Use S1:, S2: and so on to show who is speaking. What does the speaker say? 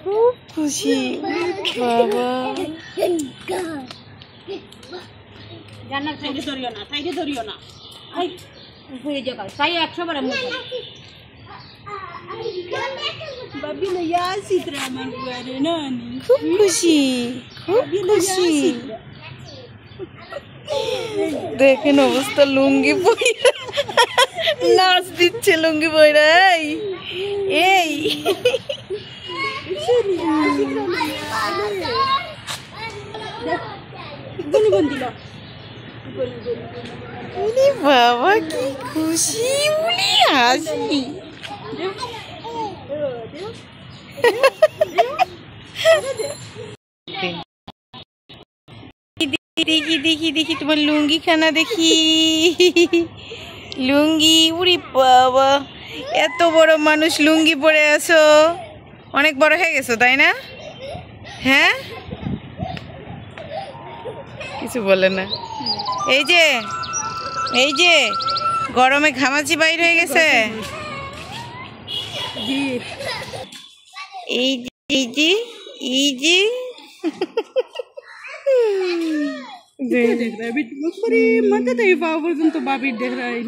S1: খুব খুশি বাবা।
S2: জান্নাত সাইডে ধরিও না এই উপরে জায়গা তাই 100 বার মুখ বাবি লইয়া আসিতরা আমার বুয়ারে নানি
S1: খুব খুশি খুব খুশি। দেখেন অবস্থা, লুঙ্গি পইরা নাচ দিচ্ছে, লুঙ্গি পইরা। এই বাবা কি খুশি, বলি হাসি। দেখি দেখি দেখি তোমার লুঙ্গি খানা দেখি, লুঙ্গি। উরি বাবা, এত বড় মানুষ লুঙ্গি পরে আছো, অনেক বড় হয়ে গেছো তাই না? হ্যাঁ, কিছু বলে না। এই যে গরমে ঘামাচি বাইর হয়ে গেছে। এই যে
S2: देख रहा है अभी ऊपर ही मत दे पावर तुम तो बाबी देख रहा है